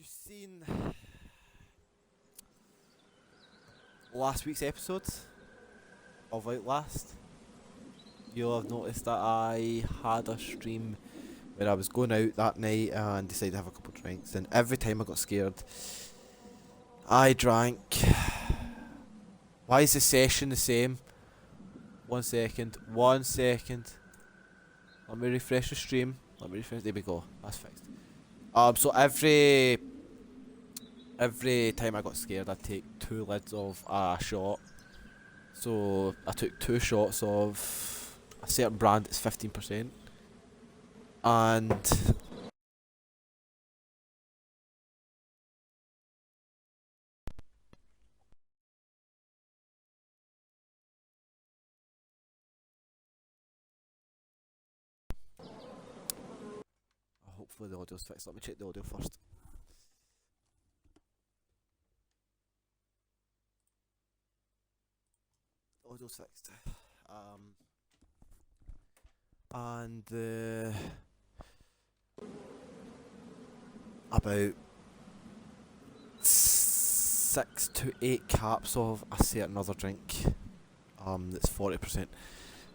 you seen last week's episode of Outlast, you'll have noticed that I had a stream where I was going out that night and decided to have a couple of drinks, and every time I got scared, I drank. Why is the session the same? 1 second, 1 second. Let me refresh the stream. There we go. That's fixed. So every time I got scared, I'd take 2 lids of a shot. So I took 2 shots of a certain brand. It's 15%, and hopefully the audio's fixed. Let me check the audio first. Audio's fixed. And about 6 to 8 caps of a certain other drink. That's 40%.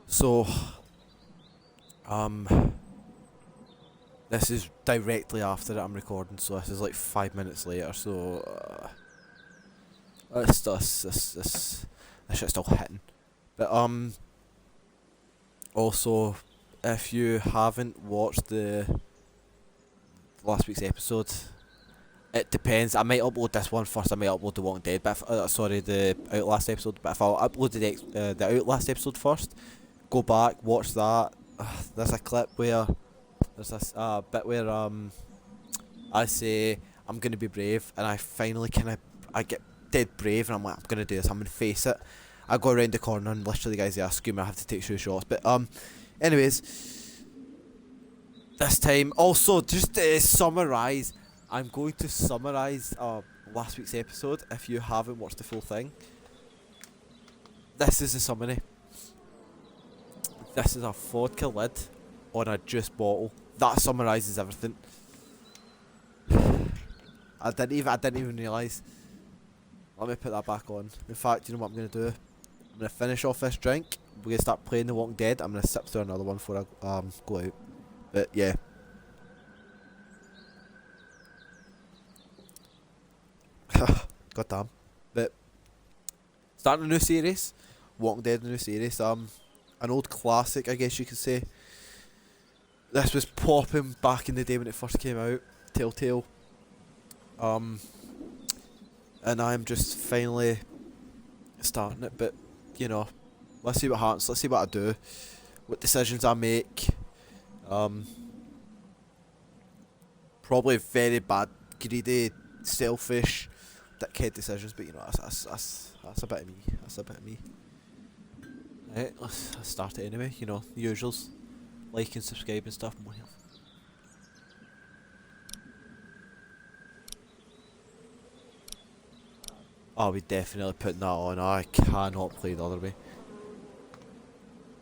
So this is directly after it I'm recording, so this is like 5 minutes later. So this shit's still hitting. But also, if you haven't watched the last week's episode, it depends. I might upload this one first. I might upload the Walking Dead, but the Outlast episode. But if I upload the Outlast episode first, go back, watch that. There's a clip where there's this bit where I say I'm gonna be brave, and I finally I get dead brave, and I'm like, I'm gonna do this. I'm gonna face it. I go around the corner and literally the guys there scream. I have to take 2 shots. But anyways, this time also just to summarise. I'm going to summarise last week's episode. If you haven't watched the full thing, this is the summary. This is a vodka lid on a juice bottle. That summarises everything. I didn't even realise. Let me put that back on. In fact, you know what I'm gonna do? I'm gonna finish off this drink. We're gonna start playing The Walking Dead. I'm gonna sip through another one before I go out. But yeah. God damn. But starting a new series, Walking Dead, a new series. An old classic, I guess you could say. This was popping back in the day when it first came out. Telltale. And I'm just finally starting it. But you know, let's see what happens. Let's see what I do, what decisions I make. Probably very bad, greedy, selfish, dickhead decisions, but you know, that's a bit of me. That's a bit of me. Right, let's start it anyway. You know, the usuals, like and subscribe and stuff. More health. I'll be definitely putting that on. I cannot play the other way.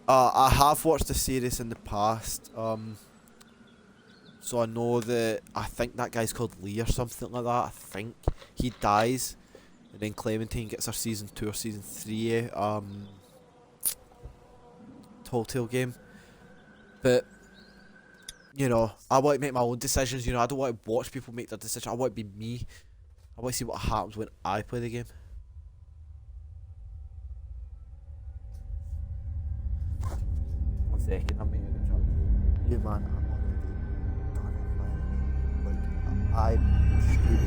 I have watched the series in the past. So I know that, I think that guy's called Lee or something like that. I think he dies, and then Clementine gets her season 2 or season 3 Telltale game. But you know, I want to make my own decisions. You know, I don't want to watch people make their decisions. I want to be me. I want to see what happens when I play the game. One second, I'm making a jump. You man, I'm stupid.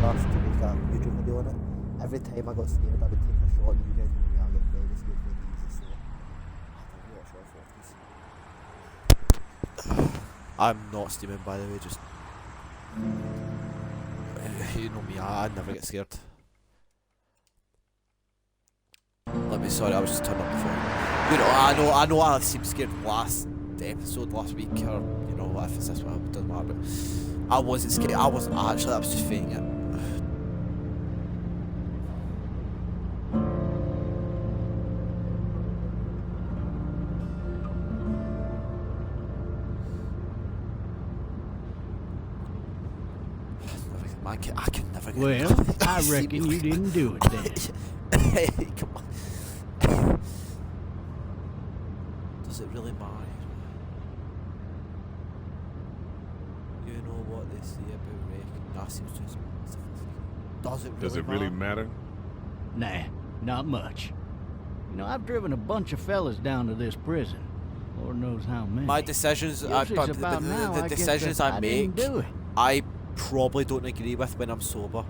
Last to make a YouTube video on it. Every time I got scared, I would take a shot, and you guys know me, I get very scared very easy, so I don't know what shot for this. I'm not steaming, by the way, just you know me, I never get scared. Sorry, I was just turning up the phone. You know, I know I seemed scared last week, or you know, if it's this one, it doesn't matter. But I wasn't scared. I wasn't actually. I was just faking it. man. I could never get Well, I reckon you didn't do it then. Hey, come on. Does it really matter? You know what they say about wrecking? That seems too small. Does it really matter? Nah, not much. You know, I've driven a bunch of fellas down to this prison. Lord knows how many. My decisions, the decisions I make, I probably don't agree with when I'm sober.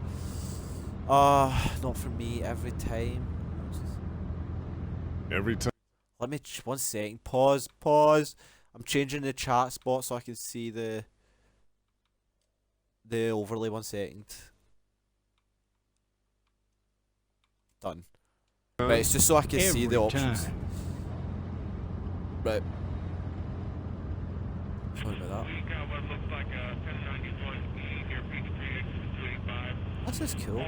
Not for me every time. Every time. Let me 1 second. Pause. I'm changing the chat spot so I can see the overlay. 1 second. Done. Right, it's just so I can see the options. Right. Sorry about that. This is cool.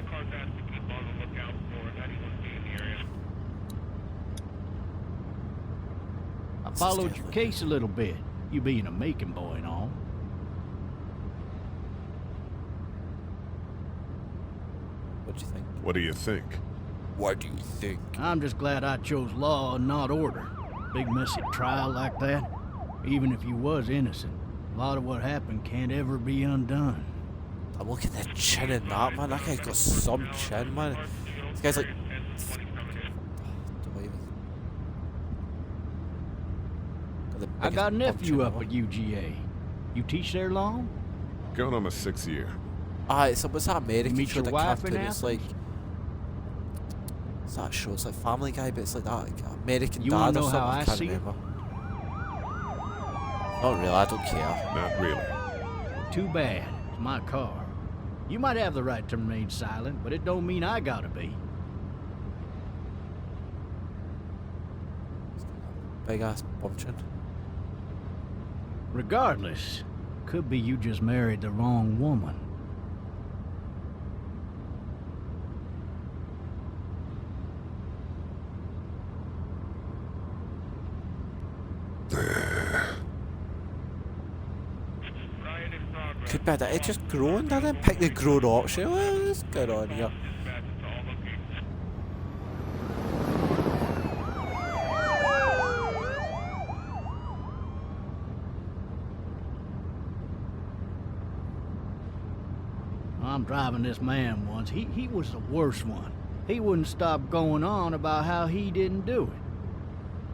I followed your case a little bit, you being a Macon boy and all. What do you think? What do you think? What do you think? I'm just glad I chose law and not order. Big messy trial like that, even if you was innocent, a lot of what happened can't ever be undone. I'm looking at the chin in that, man. That guy's got some chin, man. This guy's like... I got a nephew up at UGA. You teach there long? Going on my 6th year. So what's that American meet show your that wife cartoon? in It's like... It's that show, it's like Family Guy, but it's like that American You Dad wanna or know something, how I I can't see it? remember. Not really, I don't care. Not really. Too bad. It's my car. You might have the right to remain silent, but it don't mean I gotta be. Big ass bum chin. Regardless, could be you just married the wrong woman. Could be that it's just grown, I didn't pick the grown option. What's going on here? I'm driving this man once. He was the worst one. He wouldn't stop going on about how he didn't do it.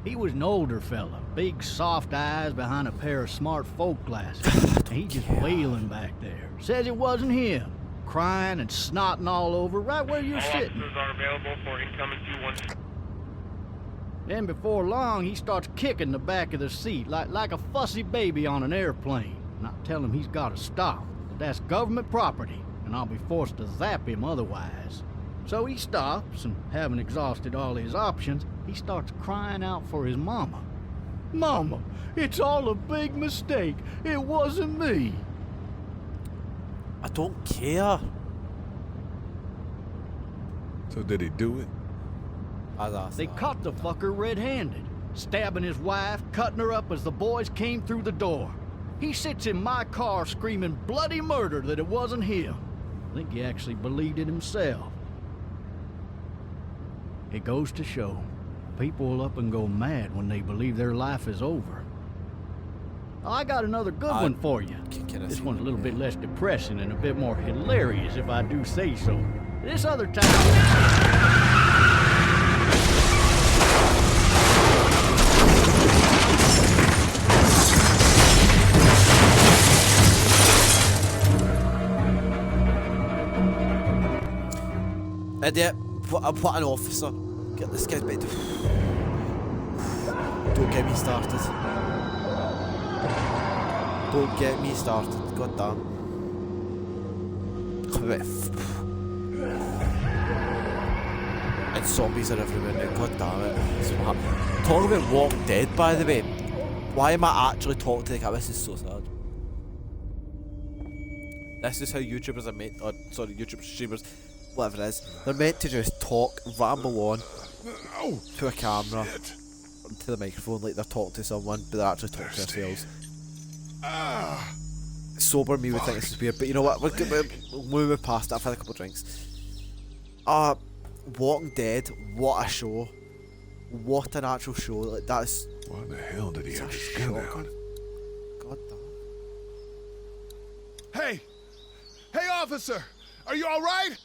He was an older fella, big soft eyes behind a pair of smart folk glasses. And he just wailing back there. Says it wasn't him. Crying and snotting all over right where you're sitting. Officers are available for incoming 2-1. Then before long, he starts kicking the back of the seat like a fussy baby on an airplane. And I tell him he's got to stop. That's government property, and I'll be forced to zap him otherwise. So he stops, and having exhausted all his options, he starts crying out for his mama. Mama, it's all a big mistake. It wasn't me. I don't care. So did he do it? They caught the fucker red-handed, stabbing his wife, cutting her up as the boys came through the door. He sits in my car screaming bloody murder that it wasn't him. I think he actually believed it himself. It goes to show, people will up and go mad when they believe their life is over. I got another good one for you. This one's a little bit less depressing and a bit more hilarious, if I do say so. This other time... Idiot. What an officer. Get this guy's bed. Don't get me started. Don't get me started. God damn. And zombies are everywhere now. God damn it. Talking about Walking Dead, by the way. Why am I actually talking to the guy? This is so sad. This is how YouTubers are meant, or sorry, YouTube streamers, whatever it is, they're meant to just talk, ramble on to a camera, to the microphone like they're talking to someone, but they're actually talking to themselves. It's sober me would think this is weird, but you know what? We'll move past it. I've had a couple of drinks. Walking Dead, what a show! What an actual show! Like that is. Why the hell did he It's have a his gun shotgun. out? God damn. Hey! Hey, officer! Are you alright?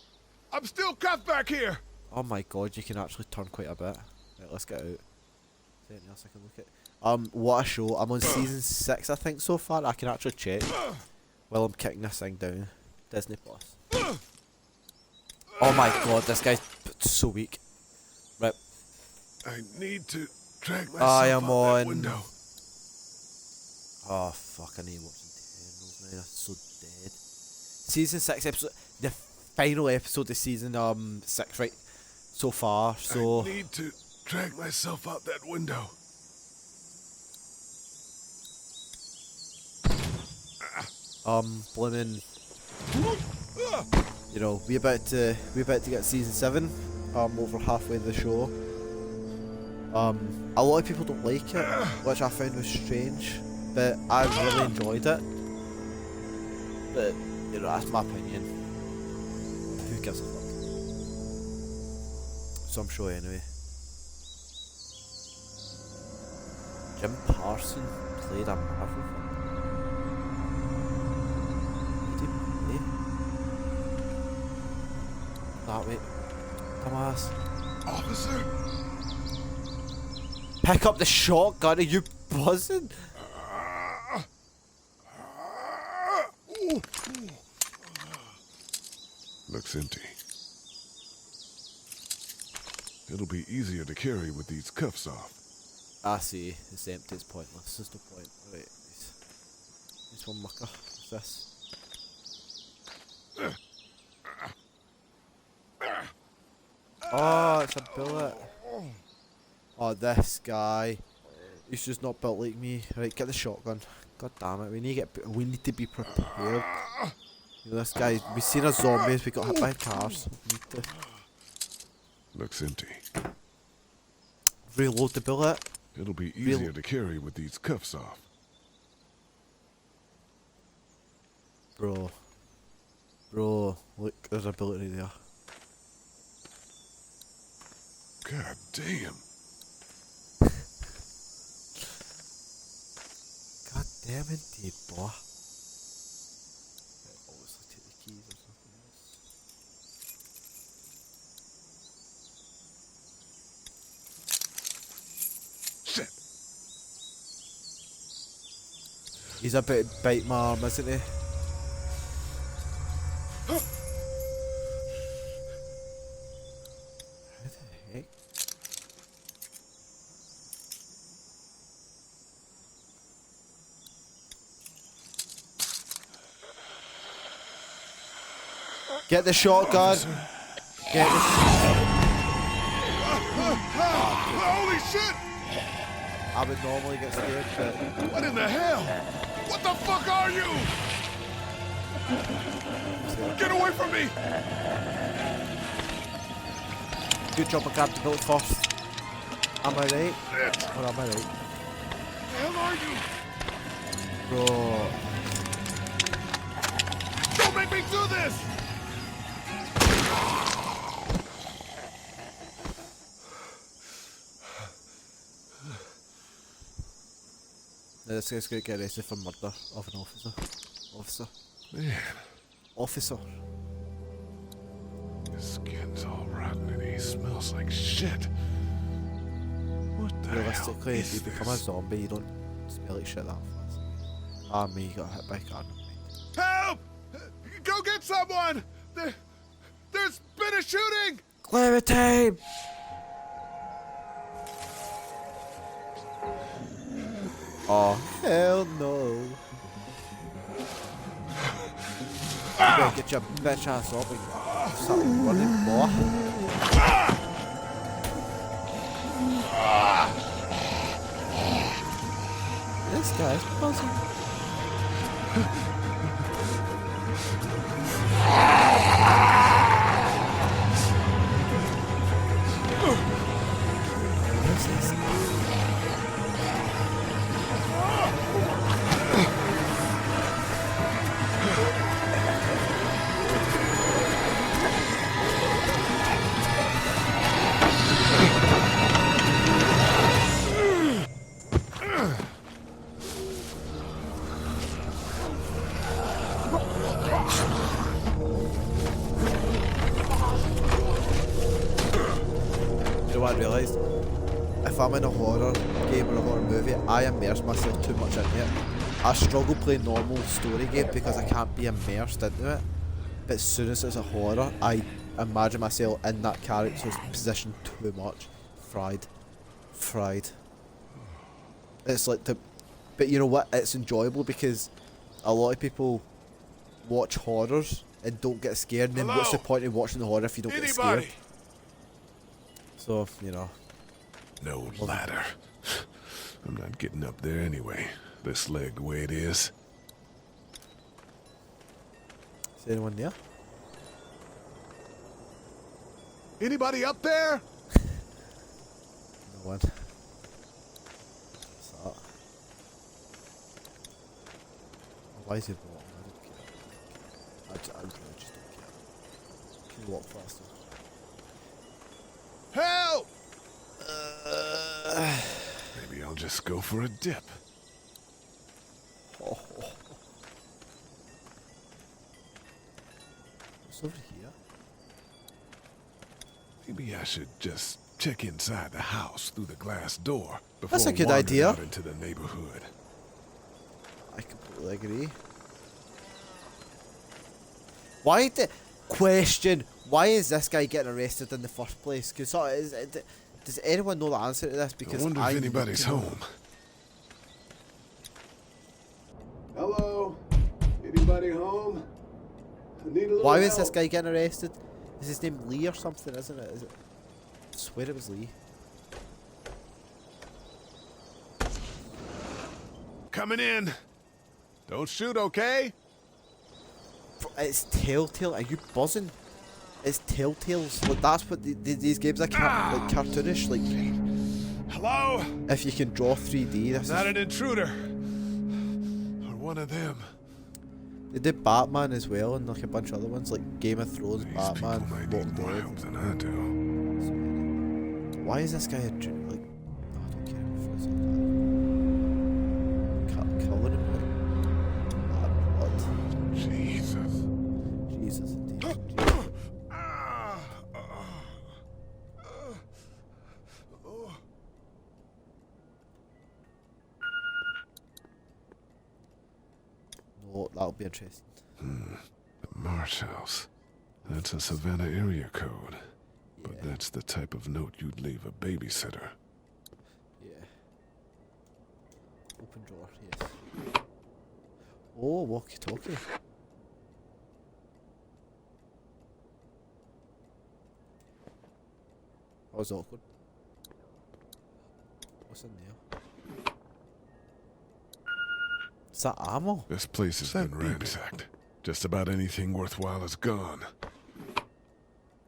I'm still cuffed back here! Oh my god, you can actually turn quite a bit. Right, let's get out. Is there anything else I can look at? What a show. I'm on season 6, I think, so far. I can actually check while I'm kicking this thing down. Disney Plus. Oh my god, this guy's so weak. Right. I need to drag myself I am out on. that window. Oh fuck, I need to watch Eternals now. That's so dead. Season 6 episode, the final episode of season 6, right? So far, so I need to drag myself out that window. blooming. You know, we about to get season 7. Over halfway of the show. A lot of people don't like it, which I found was strange, but I really enjoyed it. But you know, that's my opinion. Who gives a fuck? Some show anyway. Jim Parsons played a Marvel film. What did he play? That way. Dumbass. Officer? Pick up the shotgun, are you buzzing? Looks empty. It'll be easier to carry with these cuffs off. I see, it's empty, it's pointless, there's no point. Wait, there's one mucker, what's this? Oh, it's a bullet. Oh, this guy. He's just not built like me. Right, get the shotgun. God damn it, we need to be prepared. You know, this guy, we've seen a zombies, we got hit by cars. We need to Looks empty. reload the bullet. It'll be easier to carry with these cuffs off. Bro, look, there's a bullet right there. God damn. God damn it, dear boy. Right, obviously take the keys or something else. Shit. He's a bit bite my arm, isn't he? How the heck? Get the shotgun. Get the Holy shit! I would normally get scared, but What in the hell? What the fuck are you? Get away from me! good job I grabbed the bullet first. Am I right? Or am I right? The hell are you? Bro. Don't make me do this! This guy's gonna get arrested for murder of an officer. Man, Officer. his skin's all rotten and he smells like shit. What the Realistically, hell if you is become a this? zombie, you don't smell like shit that fast. Ah, me, you got hit by a car. Help! Go get someone! There's been a shooting! Clear time! Oh, hell no. You better get your bitch ass up and start running, boy. This guy's buzzing. What's this? You know what I realised? If I'm in a horror game or a horror movie, I immerse myself too much into it. I struggle playing normal story games because I can't be immersed into it. But as soon as it's a horror, I imagine myself in that character's position too much. Fried. It's like the... But you know what? It's enjoyable because a lot of people watch horrors and don't get scared. And then what's the point of watching the horror if you don't get scared? So, you know. No ladder. I'm not getting up there anyway. This leg the way it is. Is anyone there? Anybody up there? No one. What's that? Why is he blocking? I don't care. I really just don't care. Can you walk faster? Help! Maybe I'll just go for a dip. Oh. What's over here? Maybe I should just check inside the house through the glass door before That's a good wandering idea. out into the neighborhood. I completely agree. Why is this guy getting arrested in the first place? Because does anyone know the answer to this? Because I wonder if anybody's need to know. home. Hello? Anybody home? I need a little Why help. is this guy getting arrested? Is his name Lee or something, isn't it? Is it? I swear it was Lee. Coming in. Don't shoot, okay? It's Telltale. Are you buzzing? It's Telltales. Like that's what these games are like cartoonish. Like Hello? if you can draw 3D, this Not is, an intruder. Or one of them. they did Batman as well and like a bunch of other ones like Game of Thrones, These Batman, people might Walking need more Dead. help than I do. Why is this guy a like? Oh, I don't care. Killing him like bad blood. Jesus. Jesus indeed. No, that'll be interesting. The Marsh House. That's a Savannah area code. But Yeah. that's the type of note you'd leave a babysitter. Yeah. Open drawer, yes. Oh, walkie-talkie. That was awkward. What's in there? Is that ammo? This place has been ransacked. Just about anything worthwhile is gone.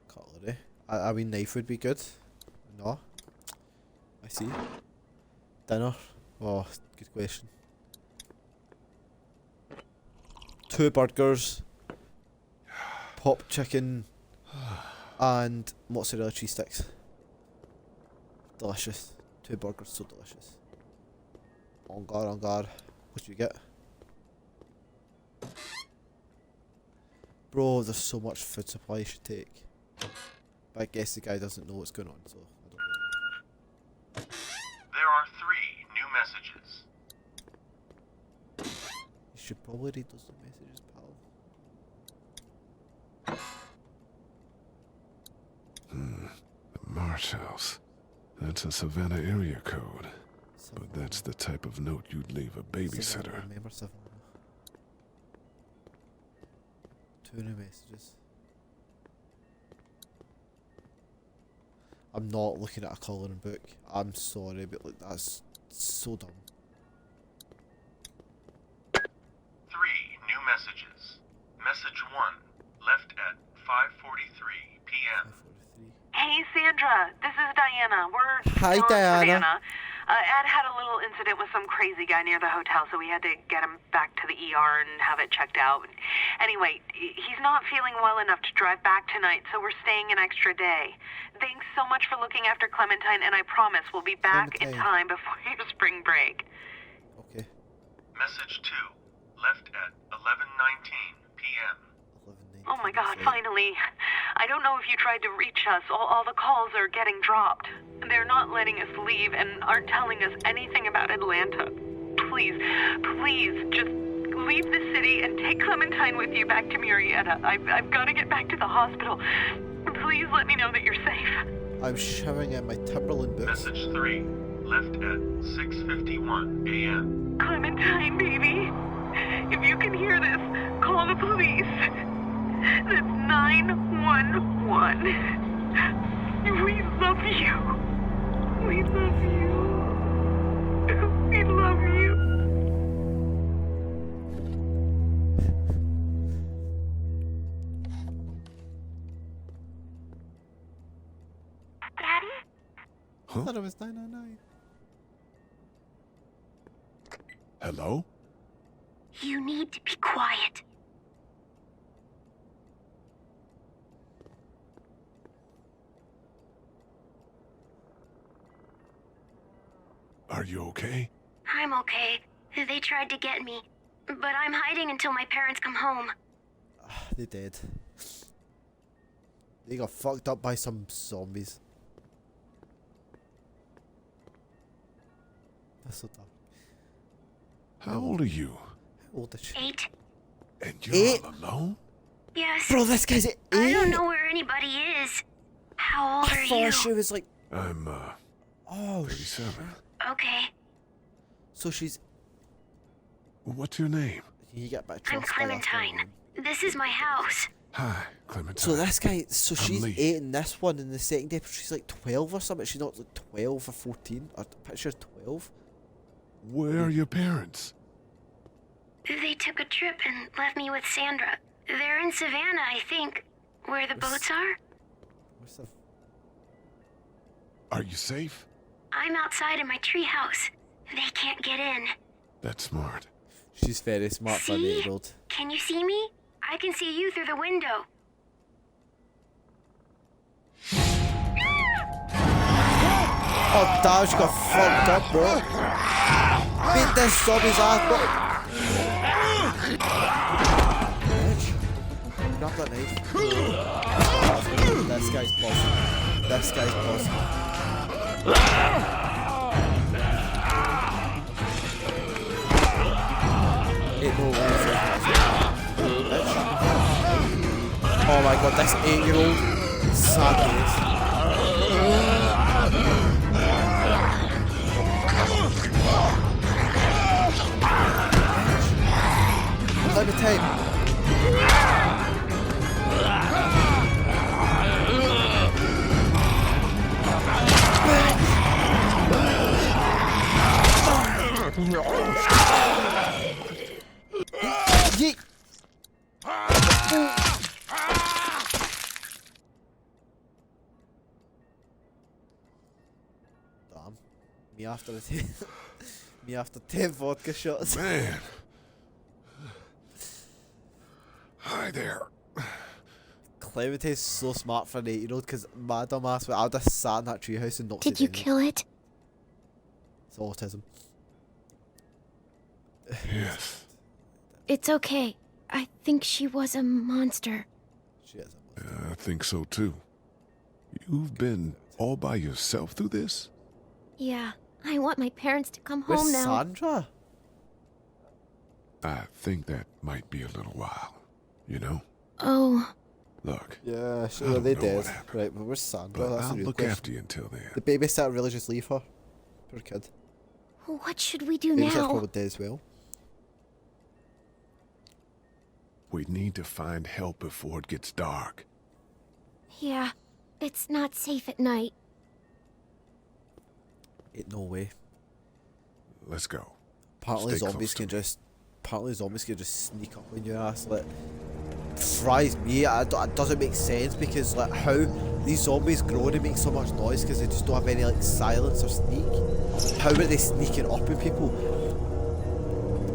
Cutlery. I mean, knife would be good. No. I see. Dinner. Oh, good question. 2 burgers. Pop chicken. And mozzarella cheese sticks. Delicious. 2 burgers, so delicious. On guard, on guard. What do you get? Bro, there's so much food supply you should take. But I guess the guy doesn't know what's going on, so I don't know. There are 3 new messages. You should probably read those messages, pal. The Marsh House. That's a Savannah area code. But that's the type of note you'd leave a babysitter. Remember Savannah. 2 new messages. I'm not looking at a colouring book. I'm sorry, but like that's so dumb. 3 new messages. Message 1, left at 5:43 p.m. 5:43. Hey, Sandra. This is Diana. We're Hi, still in Diana. Savannah. Ed had a little incident with some crazy guy near the hotel, so we had to get him back to the ER and have it checked out. Anyway, he's not feeling well enough to drive back tonight, so we're staying an extra day. Thanks so much for looking after Clementine, and I promise we'll be back in Clementine. time before your spring break. Okay. Message 2, left at 11:19 p.m. Oh my god, finally. I don't know if you tried to reach us. All the calls are getting dropped. They're not letting us leave and aren't telling us anything about Atlanta. Please, please, just leave the city and take Clementine with you back to Murrieta. I've got to get back to the hospital. Please let me know that you're safe. I'm showering in my Timberland boots. Message 3, left at 6:51 a.m. Clementine, baby. If you can hear this, call the police. That's 911. We love you. We love you. We love you. Daddy? I thought it was 999. Hello? You need to be quiet. Are you okay? I'm okay. They tried to get me, but I'm hiding until my parents come home. They did. They got fucked up by some zombies. That's so dark. How old are you? How old is she? 8? And you're 8? all alone? Yes. Bro, this guy's at 8. I don't know where anybody is. How old I are thought you? she was like, I'm, oh, 37. Okay. so she's. What's your name? Can you get back I'm Clementine. This is my house. Hi, Clementine. So this guy, so I'm she's Lee. 8 in this one, in the second episode she's like 12 or something. She's not like 12 or 14. Or picture's 12. Where are your parents? They took a trip and left me with Sandra. They're in Savannah, I think. Where the boats are? What's the? Are you safe? I'm outside in my treehouse. They can't get in. That's smart. She's very smart for an See? 8-year-old. Can you see me? I can see you through the window. Oh, damn, she got fucked up, bro. Beat this zombie's ass, bro. Bitch. Grab that knife. This guy's bossy. This guy's bossy. Ain't no way. Bitch. Oh my god, this 8-year-old. Sad face. Let me take. Yeet. Damn. Me after the me after 10 vodka shots. Man. Hi there. Clementine's so smart for an 8-year-old because my dumb ass, I would have sat in that treehouse and not Did said you anything. kill it? It's autism. Yes. It's okay. I think she was a monster. She is. I think so too. You've been all by yourself through this? Yeah, I want my parents to come Where's home now. Sandra? I think that might be a little while. You know? Oh, Look. Yeah, I sure, don't they know did. what happened, Right, but where's Sandra? But That's I'll the real look question. after you until then. The babysitter really just leave her? Poor kid. what should we do Babysitter's now? probably dead as well. We need to find help before it gets dark. Yeah, it's not safe at night. Ain't no way. Let's go. Apparently Stay zombies close to can me. just. Apparently zombies can just sneak up on your ass. Like, fries me. It doesn't make sense because like how these zombies grow and make so much noise because they just don't have any like silence or sneak. How are they sneaking up on people?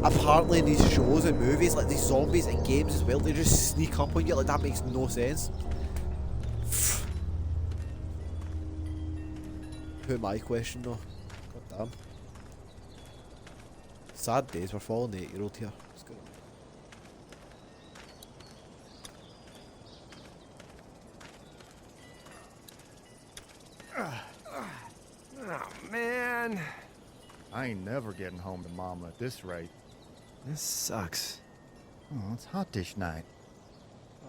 Apparently in these shows and movies, like these zombies and games as well, they just sneak up on you. Like that makes no sense. Who am I question though? God damn. Sad days, we're following the 8-year-old here. Let's go. ain't never getting home to Mama at this rate. This sucks. Oh, it's hot dish night.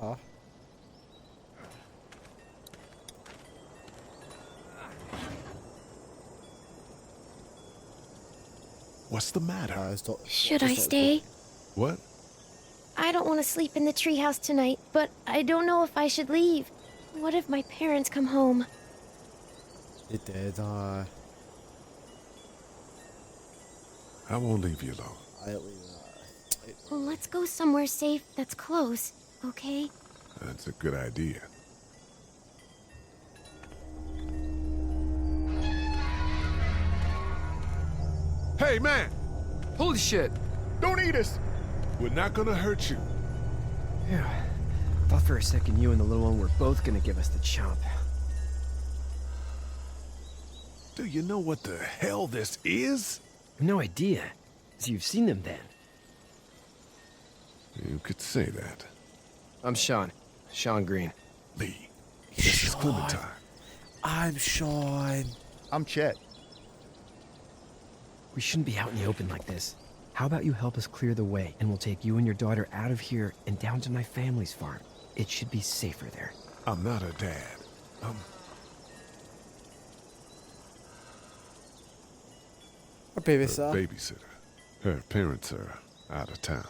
Oh. What's the matter? Should I stay? What? I don't want to sleep in the treehouse tonight, but I don't know if I should leave. What if my parents come home? It did, I won't leave you alone. I'll leave that. Well, let's go somewhere safe that's close, okay? That's a good idea. Hey, man! Holy shit! Don't eat us! We're not gonna hurt you. Yeah. Thought for a second you and the little one were both gonna give us the chomp. Do you know what the hell this is? No idea. So you've seen them then? You could say that. I'm Sean. Sean Green. Lee, this is Clementine. I'm Sean. I'm Chet. We shouldn't be out in the open like this. How about you help us clear the way, and we'll take you and your daughter out of here and down to my family's farm. It should be safer there. I'm not a dad. A A babysitter. babysitter. Her parents are out of town.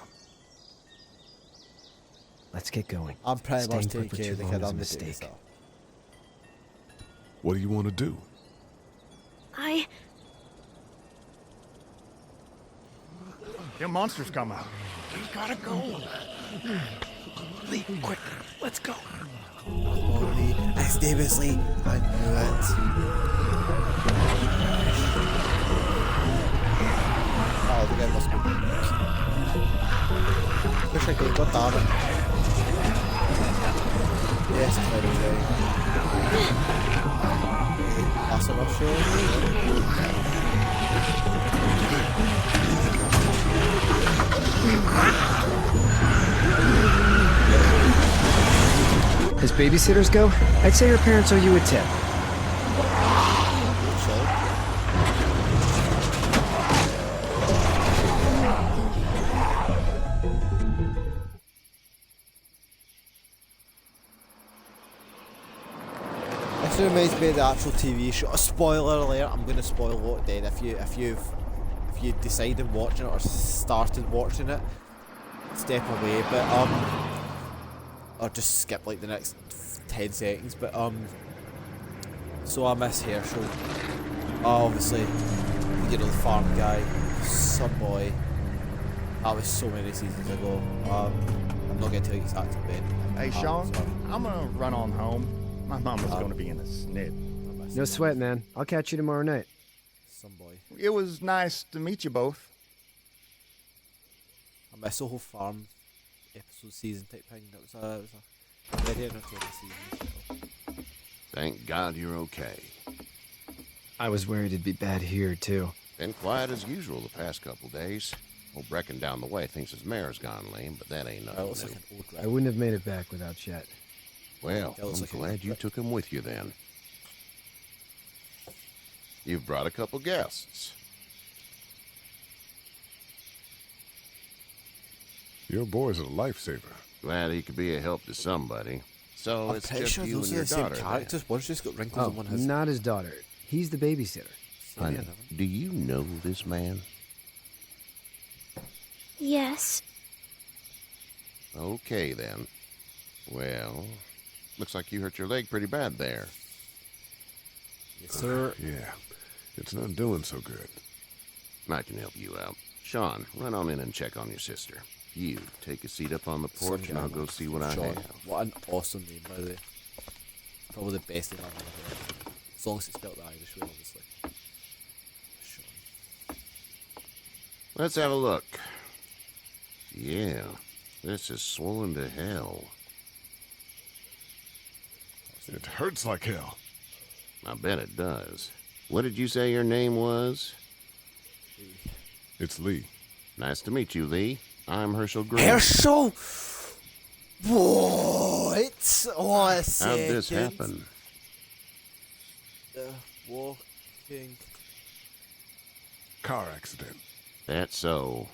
Let's get going. I'm pretty much Staying taking put for care too of the long kid. is a I'm the mistake. babysitter. What do you want to do? Them monsters come out. We gotta go. Lee, quick. Let's go. Oh, Lee. His name is Lee. I knew it. Oh, the guy must be. Wish I could have got that. Yes, clearly. That's enough, sure. As babysitters go, I'd say your parents owe you a tip. This reminds me of the actual TV show. Spoiler alert! I'm going to spoil what then. If you decided watching it or started watching it, step away. But or just skip like the next 10 seconds. But so I miss Herschel. Obviously, you know, the farm guy, some boy. That was so many seasons ago. I'm not going to tell you exactly when. Hey, Sean, I'm gonna run on home. My mama's gonna be in a snit. No sweat, man. I'll catch you tomorrow night. Some boy. It was nice to meet you both. I miss the whole farm episode season type thing. That was a very entertaining season. Thank God you're okay. I was worried it'd be bad here, too. Been quiet as usual the past couple days. Old Brecken down the way thinks his mare's gone lame, but that ain't nothing looks new. like an old I wouldn't have made it back without Chet. Well, That looks I'm like a glad you brick. took him with you then. You've brought a couple guests. Your boy's a lifesaver. Glad he could be a help to somebody. So I'm it's pretty just sure you those and are your the same daughter then. characters. One's just got wrinkles Oh, and one has. not his daughter. He's the babysitter. Honey, do you know this man? Yes. Okay, then. Well, looks like you hurt your leg pretty bad there. Yes, sir. Yeah, it's not doing so good. I can help you out. Sean, run on in and check on your sister. You, take a seat up on the porch and I'll go see what I Sean. have. What an awesome name, by the way. Probably the best name I've ever heard. As long as it's spelled the Irish way, obviously. Sean. Let's have a look. Yeah, this is swollen to hell. It hurts like hell. I bet it does. What did you say your name was? It's Lee. Nice to meet you, Lee. I'm Herschel Green. Herschel! What? Oh, a How'd second. this happen? Car accident. That's so.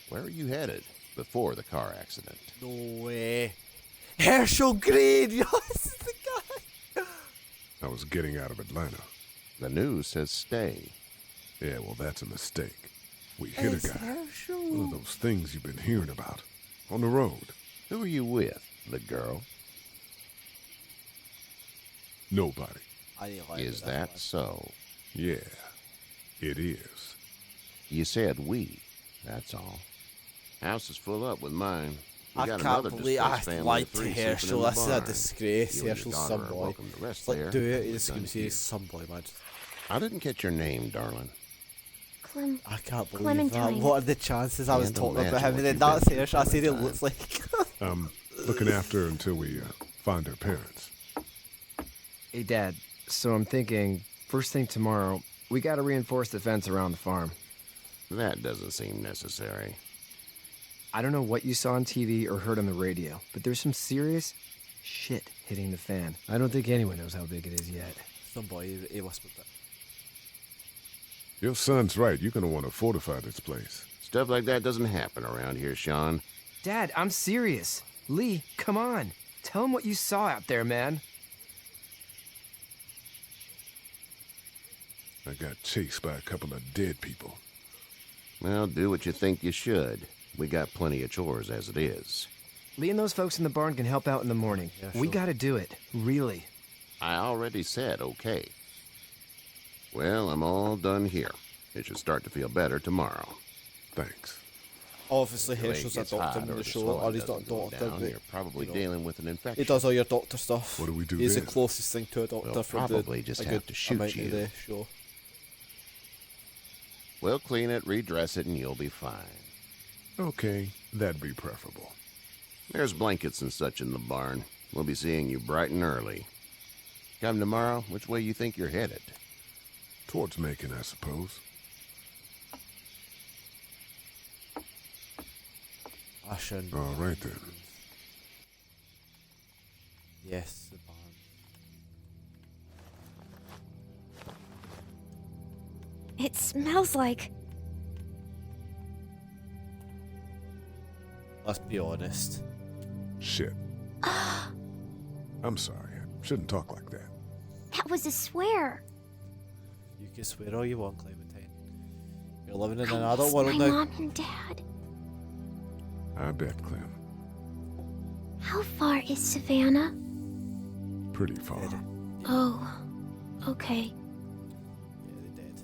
Where are you headed before the car accident? No way. Herschel Green! Yo, this is the guy! I was getting out of Atlanta. The news says stay. Yeah, well, that's a mistake. We hit a guy. One of those things you've been hearing about. On the road. Who are you with? The girl? Nobody. I didn't like Is that so? Yeah, it is. You said we. That's all. House is full up with mine. We I got can't another believe I distressed family of lied to 3 sleeping in Herschel. the This is a barn. disgrace. You and your Herschel's daughter some are boy. welcome to rest Like, there. do it. We're He's just done gonna say here. he's some boy, man. I didn't get your name, darling. I can't believe Clementine. that. What are the chances I was Can't talking about imagine him? what And then you've that's been through, Herschel. I said it Clementine. looks like. I'm looking after her until we find her parents. Hey, Dad. So I'm thinking, first thing tomorrow, we gotta reinforce the fence around the farm. That doesn't seem necessary. I don't know what you saw on TV or heard on the radio, but there's some serious shit hitting the fan. I don't think anyone knows how big it is yet. Some boy, he whispered that. Your son's right. You're going to want to fortify this place. Stuff like that doesn't happen around here, Sean. Dad, I'm serious. Lee, come on. Tell him what you saw out there, man. I got chased by a couple of dead people. Well, do what you think you should. We got plenty of chores as it is. Lee and those folks in the barn can help out in the morning. Yeah, We sure. gotta do it. Really. I already said okay. Well, I'm all done here. It should start to feel better tomorrow. Thanks. Obviously, The leg Herschel's a gets doctor hot in or the the show, swelling or he's not a doesn't go doctor, down, but you're probably you know, dealing with an infection. he does all your doctor stuff. What do we do He's then? the closest thing to a doctor We'll for probably the just a have good to shoot amount you. of the show. We'll clean it, redress it, and you'll be fine. Okay, that'd be preferable. There's blankets and such in the barn. We'll be seeing you bright and early. Come tomorrow, which way you think you're headed? Towards Macon, I suppose. I shouldn't. All right, then. Yes, the barn. It smells like... Let's be honest. Shit. I'm sorry. I shouldn't talk like that. That was a swear. You can swear all you want, Clementine. You're living in an I adult miss world my now. mom and dad. I bet, Clem. How far is Savannah? Pretty far. Dead. Oh, okay. Yeah, they're dead.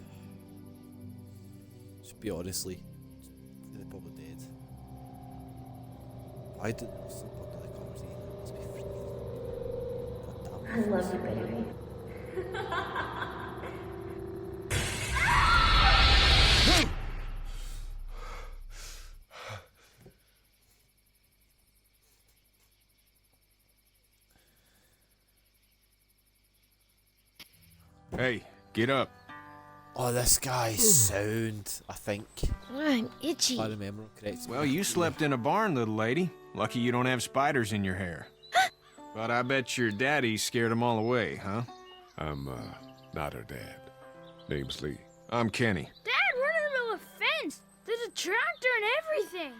Just be honestly. They're probably dead. I didn't sleep under the covers either. Let's be freaking. God damn. love you, baby. Hey, get up. Oh, this guy's sound, I think. I'm itchy. If I remember correctly. Well, you slept in a barn, little lady. Lucky you don't have spiders in your hair. But I bet your daddy scared them all away, huh? I'm, not her dad. Name's Lee. I'm Kenny. Dad, we're in the middle of a fence. There's a tractor and everything.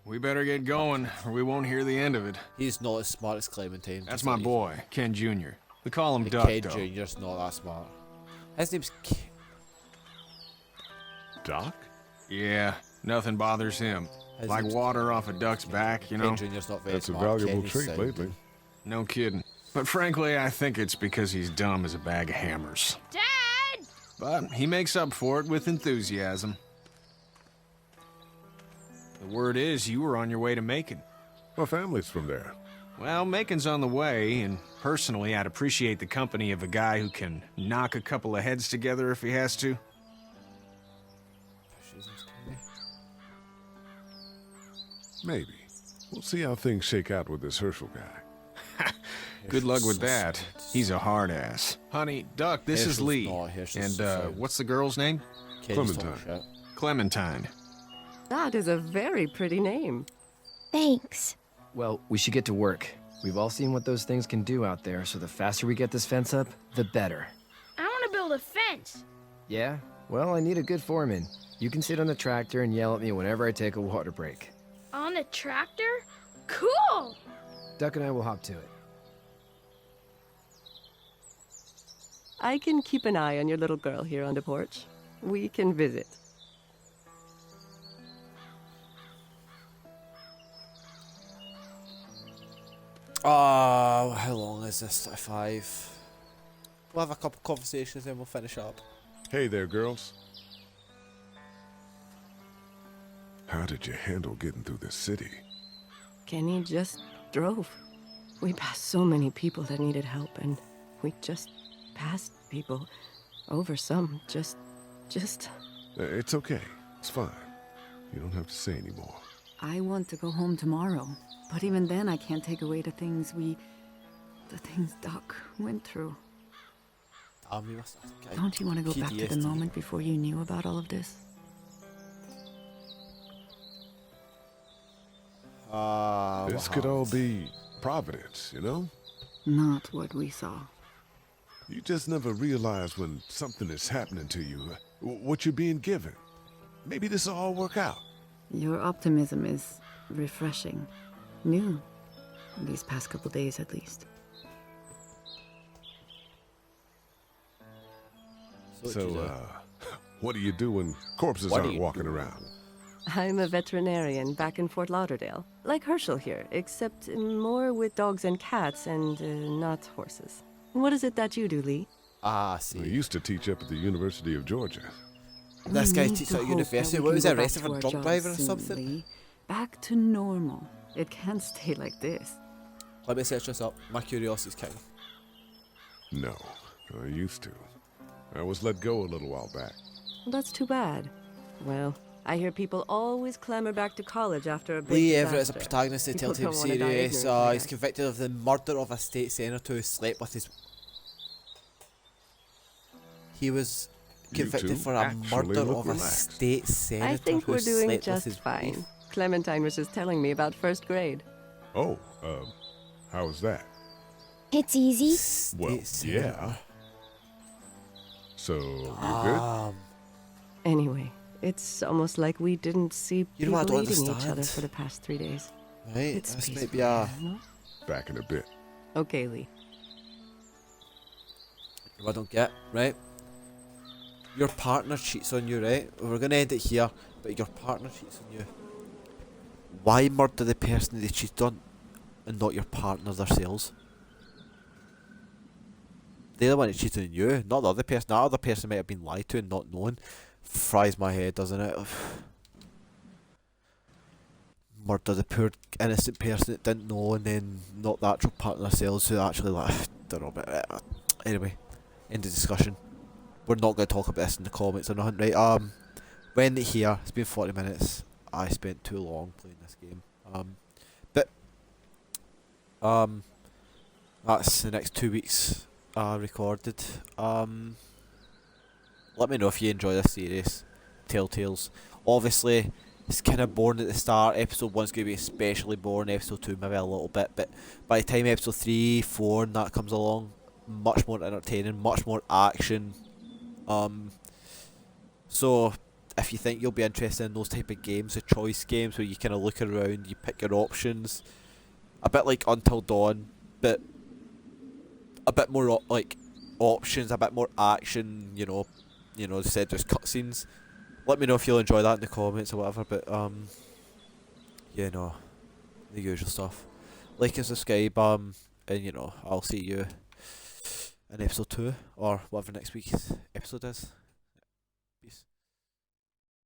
We better get going, or we won't hear the end of it. He's not as smart as Clementine. That's just my like- boy, Ken Jr. We call him The Duck, Kid though. Jr.'s not that smart. His name's Doc? Yeah, nothing bothers him. His Like name's water off a duck's back, you know? Ken Jr.'s not very That's a smart. valuable Kenny's trait sound. lately. No kidding. But frankly, I think it's because he's dumb as a bag of hammers. Dad! But he makes up for it with enthusiasm. The word is you were on your way to Macon. My family's from there. Well, Macon's on the way, and personally, I'd appreciate the company of a guy who can knock a couple of heads together if he has to. Maybe. We'll see how things shake out with this Herschel guy. Good luck with that. He's a hard ass. Honey, Duck, this is Herschel's Lee. not, Herschel's And, so what's the girl's name? Kenny's talking Clementine. shit. Clementine. That is a very pretty name. Thanks. Well, we should get to work. We've all seen what those things can do out there, so the faster we get this fence up, the better. I want to build a fence. Yeah? Well, I need a good foreman. You can sit on the tractor and yell at me whenever I take a water break. On a tractor? Cool! Duck and I will hop to it. I can keep an eye on your little girl here on the porch. We can visit. Oh, how long is this? 5. We'll have a couple conversations and we'll finish up. Hey there, girls. How did you handle getting through the city? Kenny just drove. We passed so many people that needed help, and we just passed people. Over some, just... It's okay. It's fine. You don't have to say anymore. I want to go home tomorrow, but even then I can't take away the things Doc went through. Don't you want to go back to the moment before you knew about all of this? This could all be Providence, you know? Not what we saw. You just never realize when something is happening to you, what you're being given. Maybe this will all work out. Your optimism is refreshing. New. These past couple days, at least. So, what do you do when corpses aren't walking around? I'm a veterinarian back in Fort Lauderdale. Like Herschel here, except more with dogs and cats and not horses. What is it that you do, Lee? I used to teach up at the University of Georgia. This guy teaches at university. What was he arrested for drunk driving or something? Lee. Back to normal. It can't stay like this. Let me search this up. My curiosity's king. No, I used to. I was let go a little while back. That's too bad. Well, I hear people always clamor back to college after a big Lee disaster. Everett is a protagonist of the People Telltale don't wanna die series. ignorant, I He's guess. convicted of the murder of a state senator who slept with his... He was convicted for a murder of a state senator I think who we're doing slept with just his fine. wife. Clementine was just telling me about first grade. Oh, how was that? It's easy. Well, yeah. So, you good? Anyway, it's almost like we didn't see You know what I people don't eating each understand? other for the past 3 days. Right, It's this might peaceful, be a... no? Back in a bit. Okay, Lee. What I don't get, right? Your partner cheats on you, right? We're gonna end it here, but your partner cheats on you. Why murder the person they cheated on and not your partner themselves? They're the one that cheated on you, not the other person. That other person might have been lied to and not known. Fries my head, doesn't it? Murder the poor innocent person that didn't know, and then not the actual partner themselves who actually don't know about it. Anyway, end of discussion. We're not going to talk about this in the comments or nothing, right? We end it here. It's been 40 minutes. I spent too long playing this game. That's the next 2 weeks recorded. Let me know if you enjoy this series, Telltales. Obviously, it's kind of boring at the start. Episode 1's going to be especially boring. Episode 2 maybe a little bit, but by the time episode 3, 4 and that comes along, much more entertaining, much more action. So if you think you'll be interested in those type of games, the choice games where you kind of look around, you pick your options, a bit like Until Dawn, but a bit more like options, a bit more action, you know, instead of just cutscenes. Let me know if you'll enjoy that in the comments or whatever, but yeah, no, the usual stuff. Like and subscribe, and I'll see you in episode 2 or whatever next week's episode is.